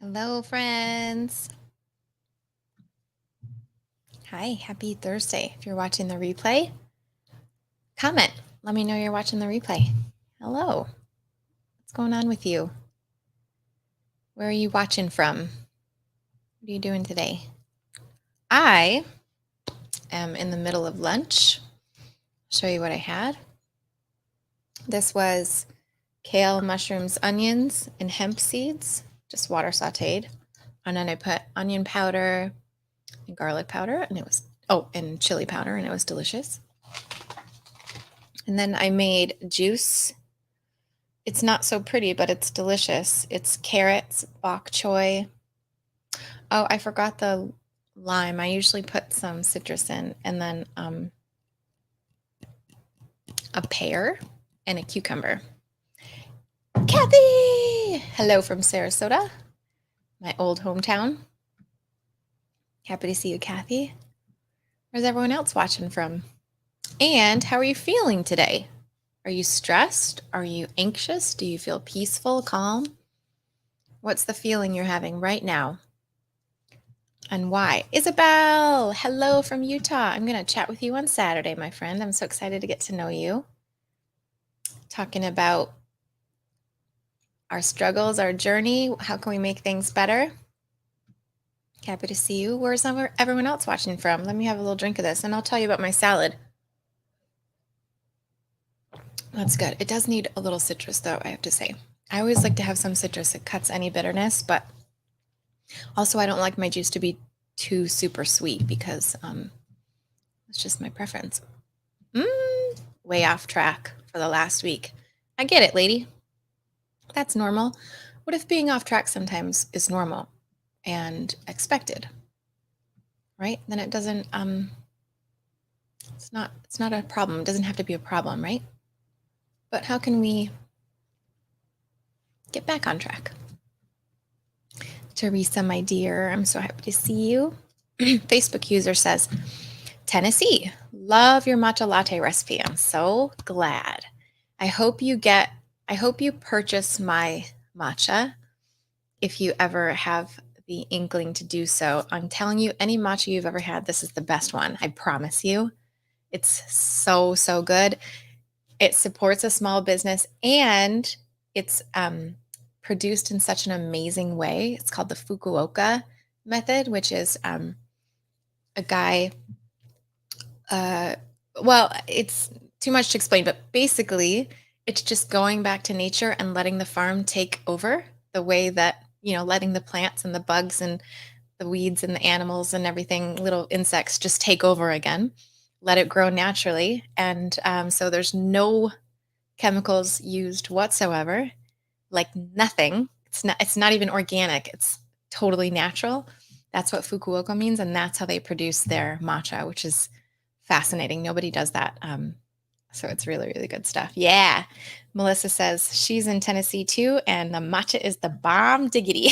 Hello, friends. Hi, happy Thursday. If you're watching the replay, comment. Let me know you're watching the replay. Hello. What's going on with you? Where are you watching from? What are you doing today? I am in the middle of lunch. I'll show you what I had. This was kale, mushrooms, onions, and hemp seeds, just water sauteed. And then I put onion powder and garlic powder, and and chili powder, and it was delicious. And then I made juice. It's not so pretty, but it's delicious. It's carrots, bok choy. Oh, I forgot the lime. I usually put some citrus in, and then a pear and a cucumber. Kathy! Hello from Sarasota, my old hometown. Happy to see you, Kathy. Where's everyone else watching from? And how are you feeling today? Are you stressed? Are you anxious? Do you feel peaceful, calm? What's the feeling you're having right now? And why? Isabel, hello from Utah. I'm going to chat with you on Saturday, my friend. I'm so excited to get to know you. Talking about our struggles, our journey. How can we make things better? Happy to see you. Where's everyone else watching from? Let me have a little drink of this, and I'll tell you about my salad. That's good. It does need a little citrus, though, I have to say. I always like to have some citrus. It cuts any bitterness, but also I don't like my juice to be too super sweet because it's just my preference. Way off track for the last week. I get it, lady. That's normal. What if being off track sometimes is normal and expected? Right? Then it doesn't it's not a problem. It doesn't have to be a problem, right? But how can we get back on track? Teresa, my dear, I'm so happy to see you. Facebook user says, Tennessee, love your matcha latte recipe. I'm so glad. I hope you purchase my matcha if you ever have the inkling to do so. I'm telling you, any matcha you've ever had, this is the best one. I promise you. It's so, so good. It supports a small business and it's produced in such an amazing way. It's called the Fukuoka method, which is a guy, well, it's too much to explain, but basically it's just going back to nature and letting the farm take over the way that, letting the plants and the bugs and the weeds and the animals and everything, little insects just take over again, let it grow naturally. And so there's no chemicals used whatsoever, like nothing. It's not even organic. It's totally natural. That's what Fukuoka means. And that's how they produce their matcha, which is fascinating. Nobody does that. So it's really, really good stuff. Yeah. Melissa says she's in Tennessee too, and the matcha is the bomb diggity.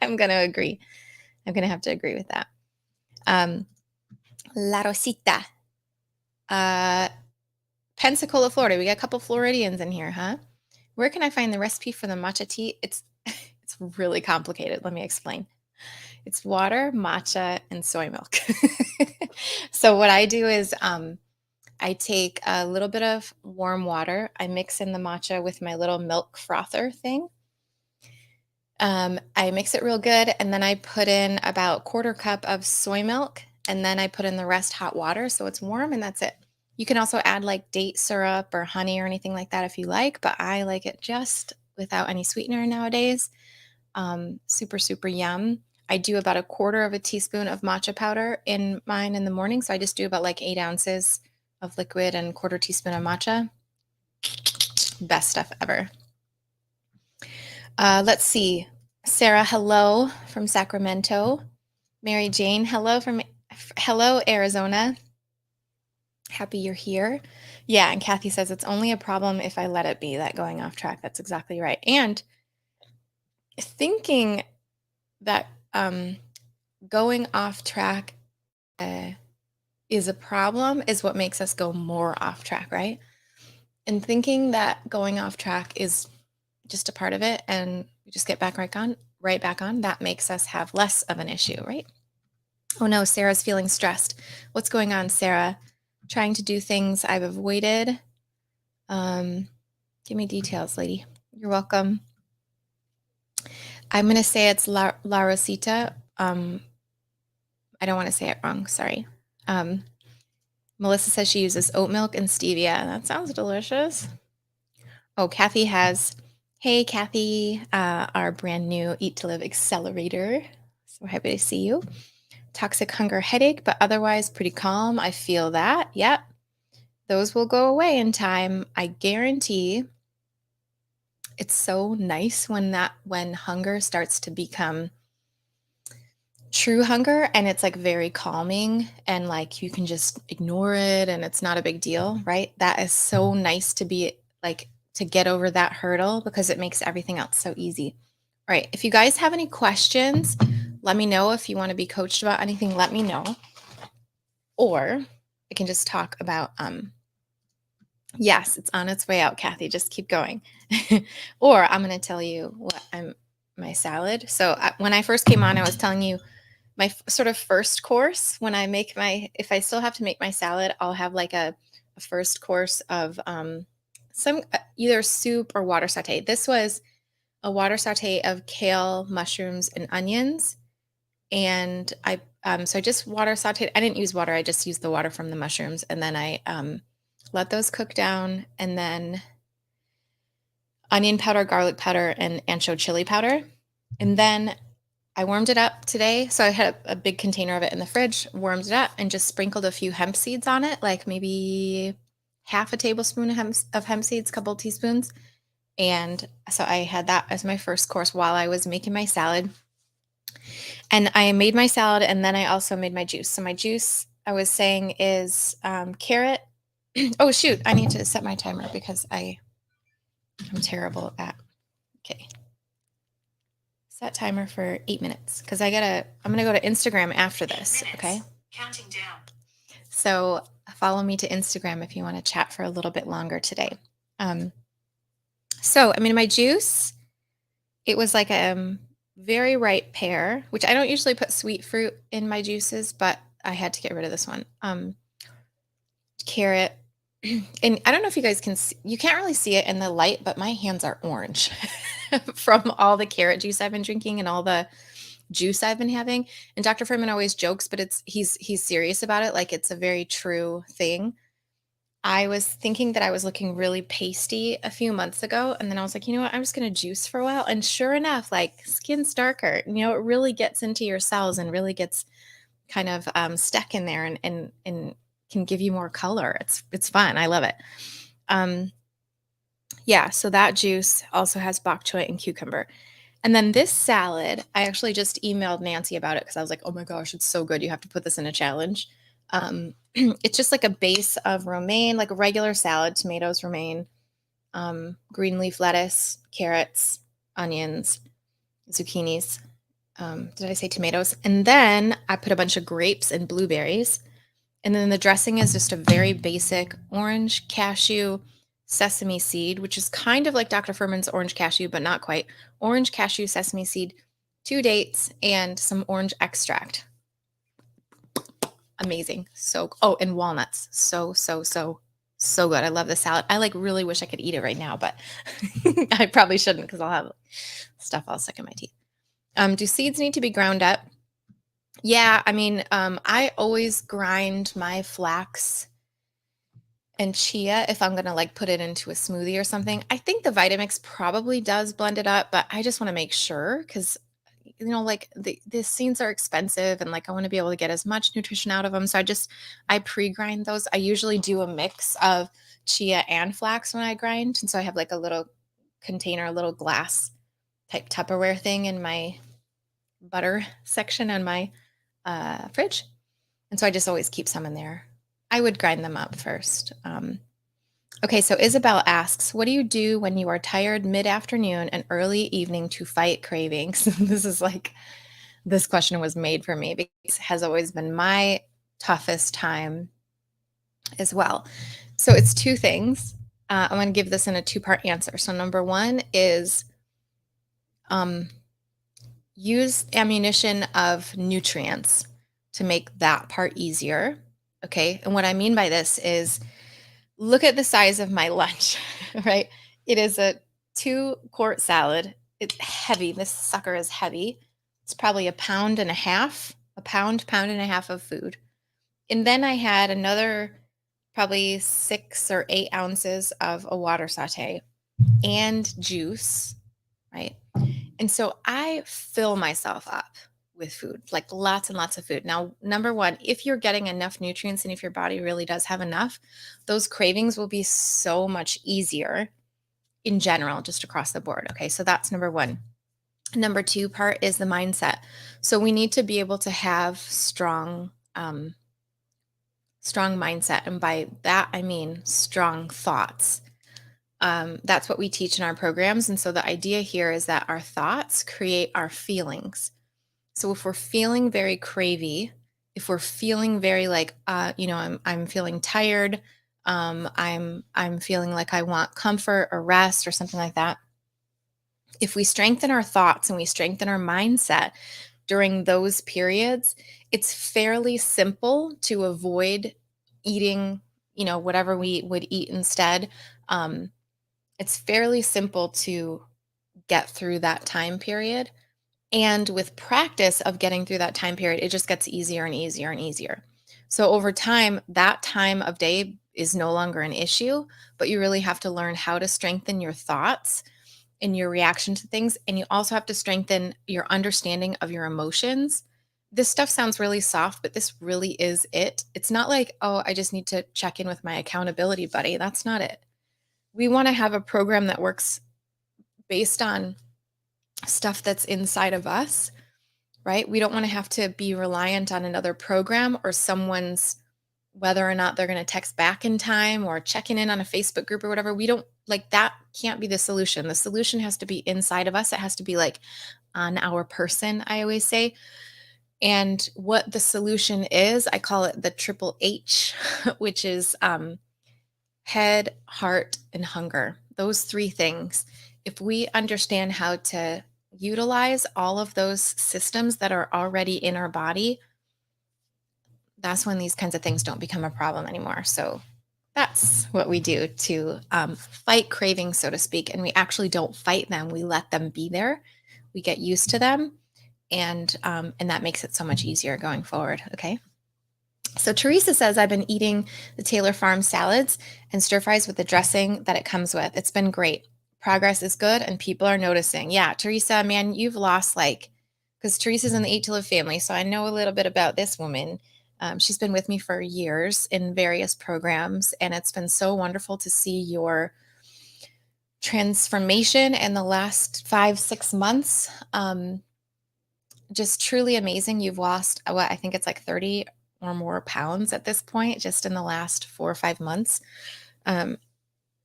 I'm going to agree. I'm going to have to agree with that. La Rosita. Pensacola, Florida. We got a couple Floridians in here, huh? Where can I find the recipe for the matcha tea? It's really complicated. Let me explain. It's water, matcha, and soy milk. So what I do is I take a little bit of warm water. I mix in the matcha with my little milk frother thing. I mix it real good, and then I put in about 1/4 cup of soy milk, and then I put in the rest hot water so it's warm, and that's it. You can also add like date syrup or honey or anything like that if you like, but I like it just without any sweetener nowadays. Super, super yum. I do about 1/4 of a teaspoon of matcha powder in mine in the morning. So I just do about like 8 ounces of liquid and 1/4 teaspoon of matcha. Best stuff ever. Let's see. Sarah, hello from Sacramento. Mary Jane, hello, Arizona. Happy you're here. Yeah, and Kathy says it's only a problem if I let it be, that going off track. That's exactly right. And thinking that going off track is a problem is what makes us go more off track, right? And thinking that going off track is just a part of it and we just get back right on right back on, that makes us have less of an issue, right? Oh no, Sarah's feeling stressed. What's going on, Sarah? Trying to do things I've avoided. Um, Give me details, lady. You're welcome. I'm going to say it's La Rosita. I don't want to say it wrong. Sorry. Um, Melissa says she uses oat milk and stevia. That sounds delicious. Oh, Kathy has, hey, Kathy, our brand new Eat to Live accelerator. So happy to see you. Toxic hunger headache, but otherwise pretty calm. I feel that. Yep. Those will go away in time. I guarantee. It's so nice when hunger starts to become true hunger and it's like very calming and like you can just ignore it and it's not a big deal, right? That is so nice to be like to get over that hurdle because it makes everything else so easy. All right, if you guys have any questions, let me know. If you want to be coached about anything, let me know. Or I can just talk about yes, it's on its way out, Kathy. Just keep going. Or I'm going to tell you what my salad. So when I first came on, I was telling you my sort of first course. When I make if I still have to make my salad, I'll have like a first course of some either soup or water saute. This was a water saute of kale, mushrooms, and onions. And so I just water sauteed. I didn't use water. I just used the water from the mushrooms, and then I let those cook down, and then onion powder, garlic powder, and ancho chili powder. And then I warmed it up today. So I had a big container of it in the fridge, warmed it up, and just sprinkled a few hemp seeds on it, like maybe half a tablespoon of hemp seeds, couple teaspoons. And so I had that as my first course while I was making my salad. And I made my salad, and then I also made my juice. So my juice, I was saying, is carrot. Oh, shoot. I need to set my timer because I'm terrible at. Okay. Set timer for 8 minutes because I'm going to go to Instagram after this. Okay. Counting down. So follow me to Instagram if you want to chat for a little bit longer today. So I mean, my juice, it was like a very ripe pear, which I don't usually put sweet fruit in my juices, but I had to get rid of this one. Carrot. And I don't know if you guys can see, you can't really see it in the light, but my hands are orange from all the carrot juice I've been drinking and all the juice I've been having. And Dr. Furman always jokes, but he's serious about it. Like it's a very true thing. I was thinking that I was looking really pasty a few months ago. And then I was like, you know what? I'm just going to juice for a while. And sure enough, like skin's darker, you know, it really gets into your cells and really gets kind of stuck in there and can give you more color. It's fun. I love it. Yeah. So that juice also has bok choy and cucumber. And then this salad, I actually just emailed Nancy about it because I was like, oh my gosh, it's so good. You have to put this in a challenge. It's just like a base of romaine, like a regular salad, tomatoes, romaine, green leaf lettuce, carrots, onions, zucchinis. Did I say tomatoes? And then I put a bunch of grapes and blueberries. And then the dressing is just a very basic orange, cashew, sesame seed, which is kind of like Dr. Furman's orange cashew, but not quite. Orange, cashew, sesame seed, 2 dates, and some orange extract. Amazing. And walnuts. So good. I love the salad. I like really wish I could eat it right now, but I probably shouldn't because I'll have stuff all stuck in my teeth. Do seeds need to be ground up? Yeah, I mean, I always grind my flax and chia if I'm gonna like put it into a smoothie or something. I think the Vitamix probably does blend it up, but I just want to make sure because you know, like the seeds are expensive and like I want to be able to get as much nutrition out of them. So I pre-grind those. I usually do a mix of chia and flax when I grind. And so I have like a little container, a little glass type Tupperware thing in my butter section on my fridge. And so I just always keep some in there. I would grind them up first. Okay, so Isabel asks, what do you do when you are tired mid-afternoon and early evening to fight cravings? This question was made for me because it has always been my toughest time as well. So it's two things. I'm going to give this in a two-part answer. So number one is use ammunition of nutrients to make that part easier. Okay. And what I mean by this is look at the size of my lunch, right? It is a 2-quart salad. It's heavy. This sucker is heavy. It's probably a pound and a half, pound and a half of food. And then I had another probably 6 or 8 ounces of a water saute and juice, right? And so I fill myself up with food, like lots and lots of food. Now, number one, if you're getting enough nutrients and if your body really does have enough, those cravings will be so much easier in general, just across the board. Okay. So that's number one. Number two part is the mindset. So we need to be able to have strong mindset. And by that, I mean strong thoughts. That's what we teach in our programs. And so the idea here is that our thoughts create our feelings. So if we're feeling very cravey, if we're feeling very like, I'm feeling tired, I'm feeling like I want comfort or rest or something like that. If we strengthen our thoughts and we strengthen our mindset during those periods, it's fairly simple to avoid eating, whatever we would eat instead. Um, it's fairly simple to get through that time period. And with practice of getting through that time period, it just gets easier and easier and easier. So over time, that time of day is no longer an issue, but you really have to learn how to strengthen your thoughts and your reaction to things. And you also have to strengthen your understanding of your emotions. This stuff sounds really soft, but this really is it. It's not like, oh, I just need to check in with my accountability buddy. That's not it. We want to have a program that works based on stuff that's inside of us, right? We don't want to have to be reliant on another program or someone's whether or not they're going to text back in time or checking in on a Facebook group or whatever. We don't like that can't be the solution. The solution has to be inside of us. It has to be like on our person, I always say. And what the solution is, I call it the triple H, which is head, heart, and hunger. Those three things. If we understand how to utilize all of those systems that are already in our body, that's when these kinds of things don't become a problem anymore. So that's what we do to fight cravings, so to speak. And we actually don't fight them; we let them be there. We get used to them, and that makes it so much easier going forward. Okay. So Teresa says, I've been eating the Taylor Farm salads and stir fries with the dressing that it comes with. It's been great. Progress is good and people are noticing. Yeah, Teresa, man, you've lost because Teresa's in the Eat to Live family. So I know a little bit about this woman. She's been with me for years in various programs, and it's been so wonderful to see your transformation in the last 5, 6 months. Just truly amazing. You've lost what I think it's like 30 or more pounds at this point, just in the last 4 or 5 months. Um,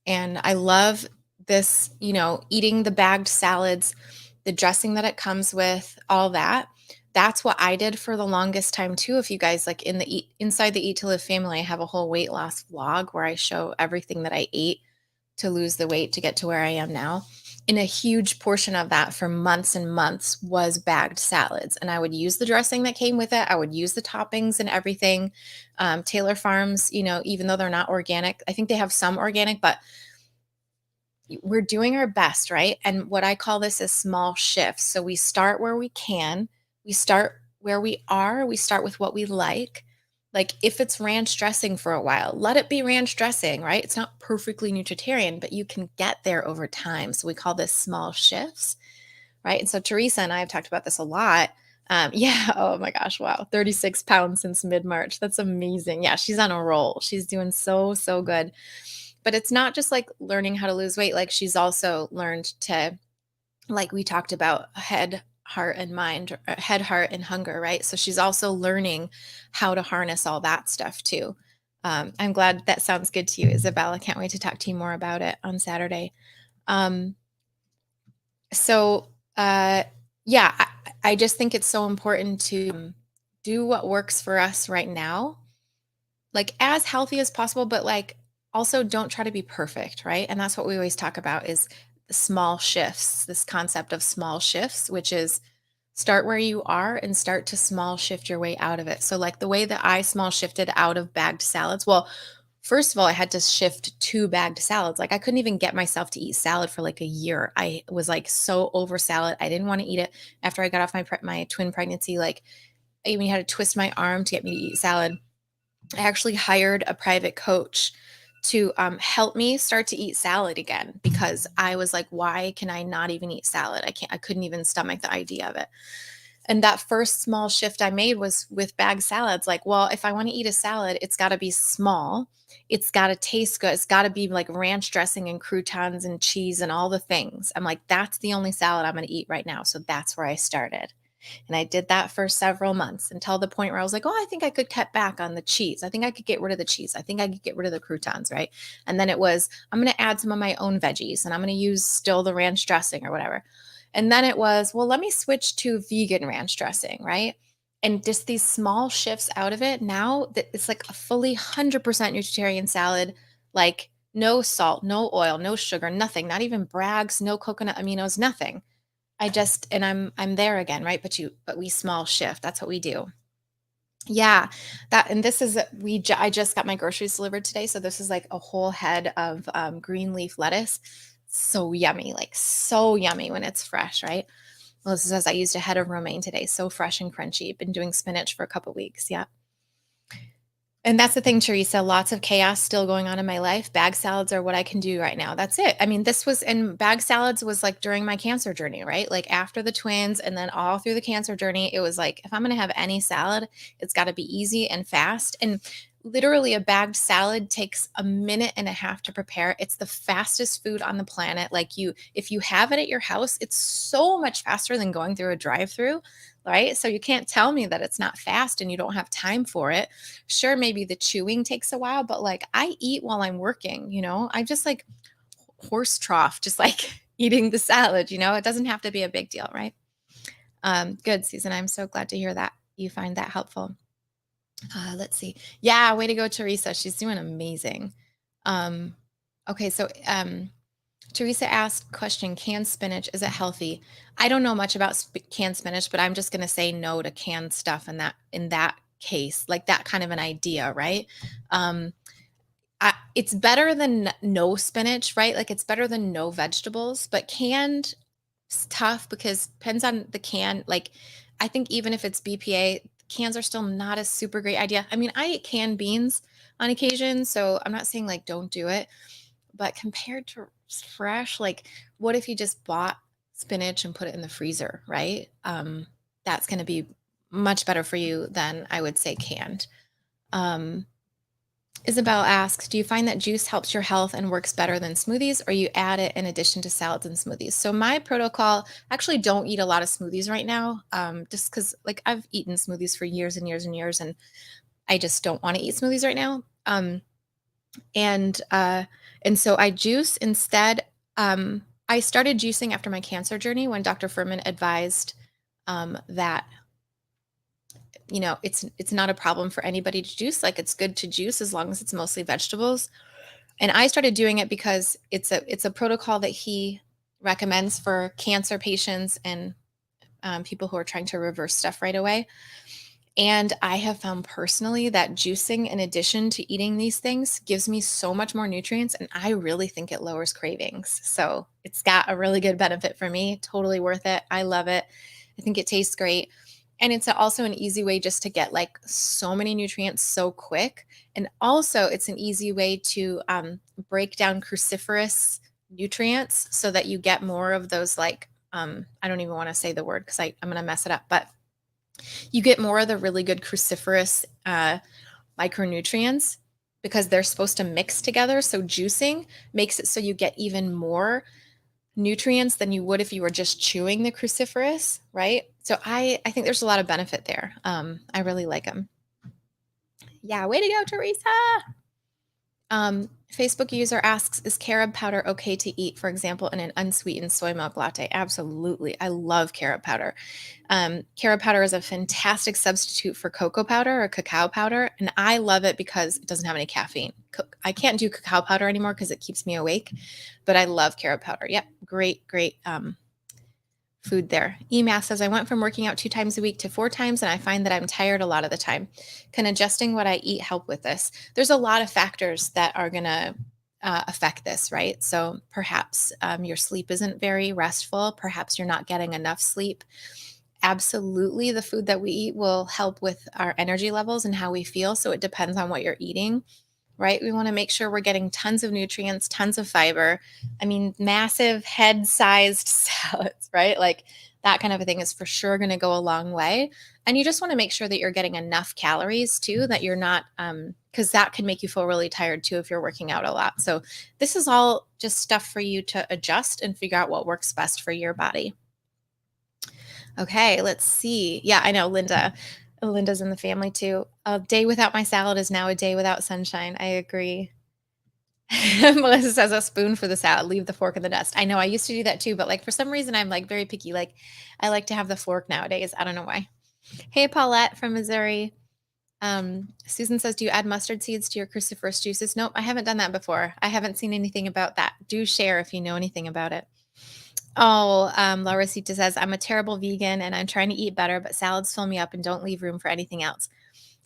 and I love this, eating the bagged salads, the dressing that it comes with, all that. That's what I did for the longest time too. If you guys like inside the Eat to Live family, I have a whole weight loss vlog where I show everything that I ate to lose the weight to get to where I am now. And a huge portion of that for months and months was bagged salads. And I would use the dressing that came with it. I would use the toppings and everything. Taylor Farms, even though they're not organic, I think they have some organic, but we're doing our best, right? And what I call this is small shifts. So we start where we can, we start where we are, we start with what we like. Like if it's ranch dressing for a while, let it be ranch dressing, right? It's not perfectly nutritarian, but you can get there over time. So we call this small shifts, right? And so Teresa and I have talked about this a lot. Yeah. Oh my gosh. Wow. 36 pounds since mid March. That's amazing. Yeah. She's on a roll. She's doing so, so good. But it's not just like learning how to lose weight. Like she's also learned to, like we talked about, head, heart, and mind, or head, heart, and hunger, right? So she's also learning how to harness all that stuff too. I'm glad that sounds good to you, Isabella. Can't wait to talk to you more about it on Saturday. Um, so, yeah, I just think it's so important to do what works for us right now, like as healthy as possible, but like also don't try to be perfect, right? And that's what we always talk about is the small shifts, this concept of small shifts, which is Start where you are and start to small shift your way out of it. So, like the way that I small shifted out of bagged salads, well, first of all, I had to shift to bagged salads. Like, I couldn't even get myself to eat salad for like a year. I was like so over salad. I didn't want to eat it after I got off my twin pregnancy. Like, I even had to twist my arm to get me to eat salad. I actually hired a private coach to help me start to eat salad again because I was like, why can I not even eat salad? I couldn't even stomach the idea of it. And that first small shift I made was with bag salads. Like, well, if I want to eat a salad, it's got to be small. It's got to taste good. It's got to be like ranch dressing and croutons and cheese and all the things. I'm like, that's the only salad I'm going to eat right now. So that's where I started. And I did that for several months until the point where I was like, oh, I think I could cut back on the cheese. I think I could get rid of the cheese. I think I could get rid of the croutons, right? And then it was, I'm going to add some of my own veggies and I'm going to use still the ranch dressing or whatever. And then it was, well, let me switch to vegan ranch dressing, right? And just these small shifts out of it. Now that it's like a fully 100% nutritarian salad, like no salt, no oil, no sugar, nothing, not even Bragg's, no coconut aminos, nothing. I'm there again, right? But we small shift. That's what we do. Yeah, that and this is I just got my groceries delivered today, so this is like a whole head of green leaf lettuce. So yummy, like so yummy when it's fresh, right? Melissa says I used a head of romaine today, so fresh and crunchy. Been doing spinach for a couple weeks. Yeah. And that's the thing, Teresa, lots of chaos still going on in my life. Bag salads are what I can do right now. That's it. I mean, this was and bag salads was like during my cancer journey, right? Like after the twins and then all through the cancer journey, it was like, if I'm going to have any salad, it's got to be easy and fast. And literally a bagged salad takes a minute and a half to prepare. It's the fastest food on the planet. Like if you have it at your house, it's so much faster than going through a drive-through, right? So you can't tell me that it's not fast and you don't have time for it. Sure, maybe the chewing takes a while, but like I eat while I'm working, I just like horse trough, just like eating the salad, it doesn't have to be a big deal, right? Good, Susan. I'm so glad to hear that you find that helpful. Let's see. Yeah, way to go, Teresa. She's doing amazing. Okay, so Teresa asked question, canned spinach, is it healthy? I don't know much about canned spinach, but I'm just going to say no to canned stuff in that case, like that kind of an idea, right? Um, it's better than no spinach, right? Like it's better than no vegetables, but canned is tough because depends on the can. Like I think even if it's BPA, cans are still not a super great idea. I mean, I eat canned beans on occasion, so I'm not saying like don't do it, but compared to fresh, like what if you just bought spinach and put it in the freezer, right? That's going to be much better for you than I would say canned. Um, Isabel asks, do you find that juice helps your health and works better than smoothies, or you add it in addition to salads and smoothies? So my protocol, actually don't eat a lot of smoothies right now, just because like I've eaten smoothies for years and years and years, and I just don't want to eat smoothies right now. And so I juice instead. I started juicing after my cancer journey when Dr. Furman advised that it's not a problem for anybody to juice. Like it's good to juice as long as it's mostly vegetables. And I started doing it because it's a protocol that he recommends for cancer patients and people who are trying to reverse stuff right away. And I have found personally that juicing, in addition to eating these things, gives me so much more nutrients. And I really think it lowers cravings. So it's got a really good benefit for me. Totally worth it. I love it. I think it tastes great. And it's also an easy way just to get like so many nutrients so quick. And also, it's an easy way to break down cruciferous nutrients so that you get more of those, like, I don't even want to say the word because I'm going to mess it up, but you get more of the really good cruciferous micronutrients because they're supposed to mix together. So juicing makes it so you get even more nutrients than you would if you were just chewing the cruciferous, right? So I think there's a lot of benefit there. I really like them. Yeah, way to go, Teresa. Facebook user asks, is carob powder okay to eat, for example, in an unsweetened soy milk latte? Absolutely. I love carob powder. Carob powder is a fantastic substitute for cocoa powder or cacao powder, and I love it because it doesn't have any caffeine. I can't do cacao powder anymore because it keeps me awake, but I love carob powder. Yep, great food there. EMAS says, I went from working out 2 times a week to 4 times, and I find that I'm tired a lot of the time. Can adjusting what I eat help with this? There's a lot of factors that are going to affect this, right? So perhaps your sleep isn't very restful. Perhaps you're not getting enough sleep. Absolutely, the food that we eat will help with our energy levels and how we feel. So it depends on what you're eating, right? We want to make sure we're getting tons of nutrients, tons of fiber. I mean, massive head sized salads, right? Like that kind of a thing is for sure going to go a long way. And you just want to make sure that you're getting enough calories too, that you're not, because that can make you feel really tired too if you're working out a lot. So this is all just stuff for you to adjust and figure out what works best for your body. Okay, let's see. Yeah, I know Linda. Linda's in the family too. A day without my salad is now a day without sunshine. I agree. Melissa says a spoon for the salad, leave the fork in the dust. I know I used to do that too, but like for some reason I'm like very picky. Like I like to have the fork nowadays. I don't know why. Hey, Paulette from Missouri. Susan says, do you add mustard seeds to your cruciferous juices? Nope, I haven't done that before. I haven't seen anything about that. Do share if you know anything about it. Oh, Laura Sita says, I'm a terrible vegan and I'm trying to eat better, but salads fill me up and don't leave room for anything else.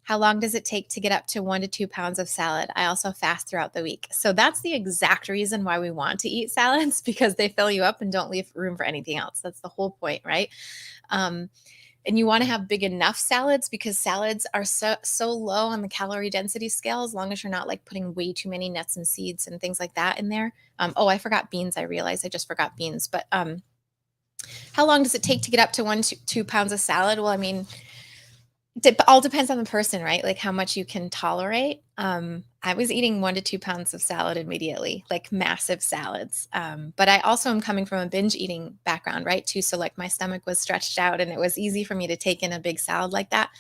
How long does it take to get up to 1 to 2 pounds of salad? I also fast throughout the week. So that's the exact reason why we want to eat salads, because they fill you up and don't leave room for anything else. That's the whole point, right? And you want to have big enough salads because salads are so low on the calorie density scale, as long as you're not like putting way too many nuts and seeds and things like that in there. Oh, I forgot beans. I realized I just forgot beans. But how long does it take to get up to 1 to 2 pounds of salad? Well, I mean, it all depends on the person, right? Like how much you can tolerate. I was eating 1 to 2 pounds of salad immediately, like massive salads. But I also am coming from a binge eating background, right? Too. So like my stomach was stretched out and it was easy for me to take in a big salad like that.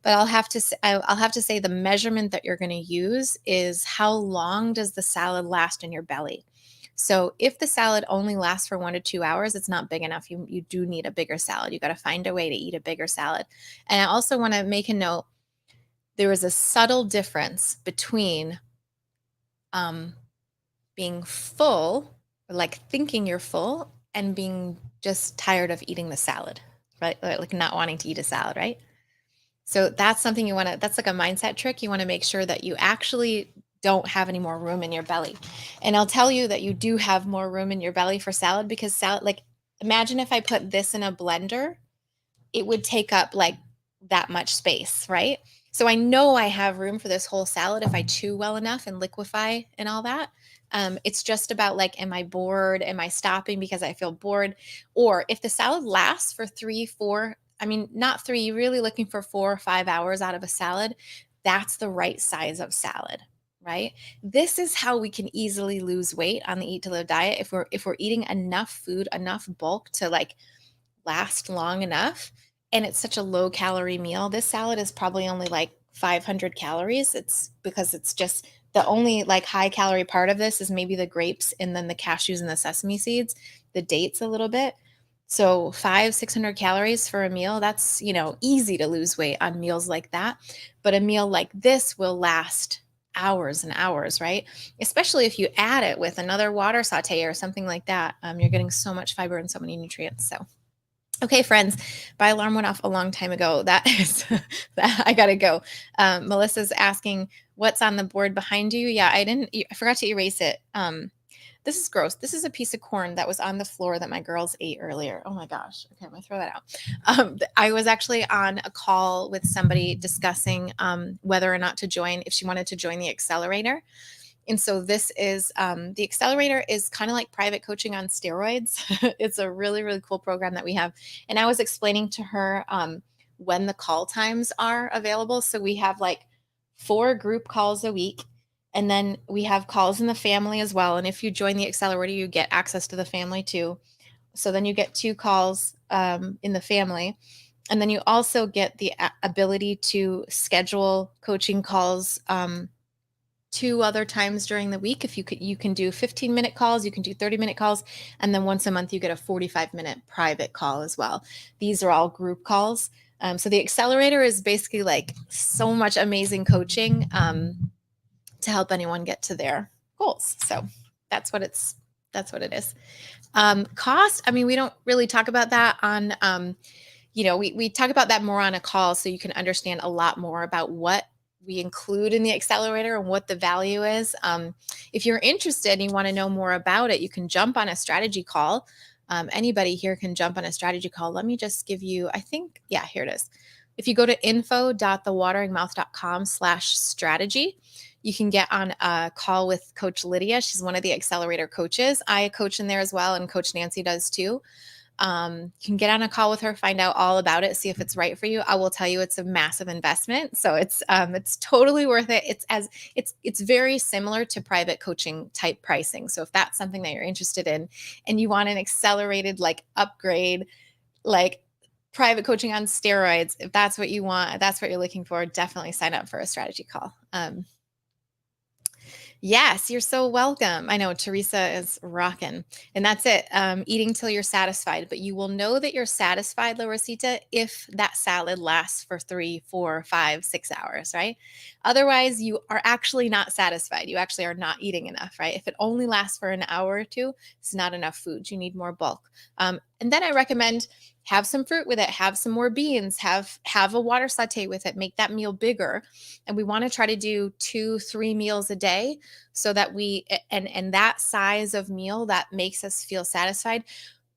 But I'll have to say the measurement that you're going to use is how long does the salad last in your belly? So if the salad only lasts for 1 to 2 hours, it's not big enough. You do need a bigger salad. You got to find a way to eat a bigger salad. And I also want to make a note, there is a subtle difference between being full, or like thinking you're full, and being just tired of eating the salad, right? Like not wanting to eat a salad, right? So that's something you want to, that's like a mindset trick. You want to make sure that you actually don't have any more room in your belly. And I'll tell you that you do have more room in your belly for salad, because salad, like imagine if I put this in a blender, it would take up like that much space, right? So I know I have room for this whole salad if I chew well enough and liquefy and all that. It's just about like, am I bored? Am I stopping because I feel bored? Or if the salad lasts for 3, 4, I mean, not 3, you're really looking for 4 or 5 hours out of a salad, that's the right size of salad, right? This is how we can easily lose weight on the Eat to Live diet. If we're eating enough food, enough bulk to like last long enough, and it's such a low calorie meal. This salad is probably only like 500 calories. It's because it's just the only like high calorie part of this is maybe the grapes and then the cashews and the sesame seeds, the dates a little bit. So 600 calories for a meal, that's, easy to lose weight on meals like that. But a meal like this will last hours and hours, right? Especially if you add it with another water saute or something like that. You're getting so much fiber and so many nutrients. So okay, friends, my alarm went off a long time ago. That is, that I gotta go. Melissa's asking what's on the board behind you. Yeah, I forgot to erase it. This is gross. This is a piece of corn that was on the floor that my girls ate earlier. Oh my gosh. Okay, I'm gonna throw that out. I was actually on a call with somebody discussing whether or not to join, if she wanted to join the accelerator. And so this is the accelerator is kind of like private coaching on steroids. It's a really, really cool program that we have. And I was explaining to her when the call times are available. So we have like 4 group calls a week. And then we have calls in the family as well. And if you join the accelerator, you get access to the family too. So then you get 2 calls in the family. And then you also get the ability to schedule coaching calls 2 other times during the week. If you can do 15-minute calls, you can do 30-minute calls, and then once a month you get a 45-minute private call as well. These are all group calls. So the accelerator is basically like so much amazing coaching to help anyone get to their goals. So that's what it is. Cost, I mean, we don't really talk about that on, we talk about that more on a call so you can understand a lot more about what we include in the accelerator and what the value is. If you're interested and you want to know more about it, you can jump on a strategy call. Anybody here can jump on a strategy call. Let me just give you, I think, yeah, here it is. If you go to info.thewateringmouth.com/strategy, you can get on a call with Coach Lydia. She's one of the accelerator coaches. I coach in there as well, and Coach Nancy does too. You can get on a call with her, find out all about it, see if it's right for you. I will tell you, it's a massive investment, so it's totally worth it. It's very similar to private coaching type pricing. So if that's something that you're interested in, and you want an accelerated like upgrade, like private coaching on steroids, if that's what you want, if that's what you're looking for, definitely sign up for a strategy call. Yes, you're so welcome. I know Teresa is rocking. And that's it. Eating till you're satisfied. But you will know that you're satisfied, La Rosita, if that salad lasts for 3, 4, 5, 6 hours, right? Otherwise, you are actually not satisfied. You actually are not eating enough, right? If it only lasts for an hour or two, it's not enough food. You need more bulk. And then I recommend have some fruit with it, have some more beans, have a water saute with it, make that meal bigger. And we want to try to do 2, 3 meals a day so that and that size of meal that makes us feel satisfied.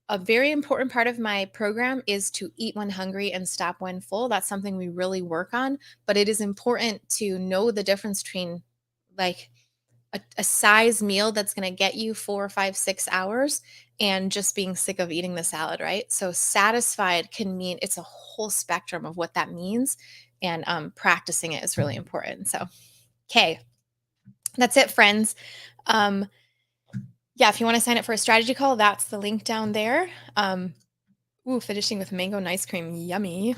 A very important part of my program is to eat when hungry and stop when full. That's something we really work on, but it is important to know the difference between like a size meal that's going to get you 4, 5, 6 hours and just being sick of eating the salad, right? So satisfied can mean it's a whole spectrum of what that means, and practicing it is really important. So, okay, that's it, friends. Um, yeah, if you want to sign up for a strategy call, that's the link down there. Finishing with mango and ice cream, yummy.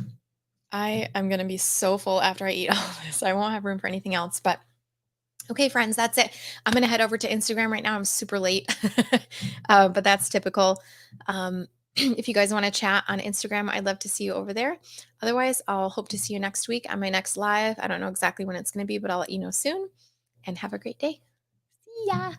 I am gonna be so full after I eat all this. I won't have room for anything else. But okay, friends, that's it. I'm gonna head over to Instagram right now. I'm super late, but that's typical. If you guys want to chat on Instagram, I'd love to see you over there. Otherwise, I'll hope to see you next week on my next live. I don't know exactly when it's going to be, but I'll let you know soon. And have a great day. See ya.